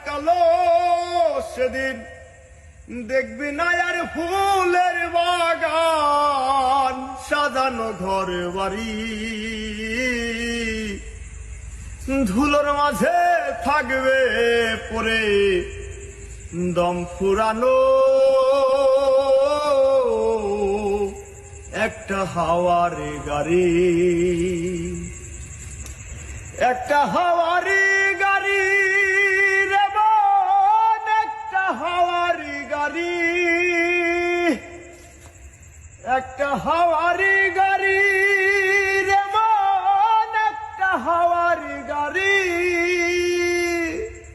কালো সেদিন দেখবি না আর ফুলের বাগান সাজানো ঘর বাড়ি ধুলোর মাঝে থাকবে পরে দম ফুরানো একটা হাওয়ার গাড়ি একটা হাওয়ারি গাড়ি রে বোন একটা হাওয়ারি গাড়ি একটা হাওয়া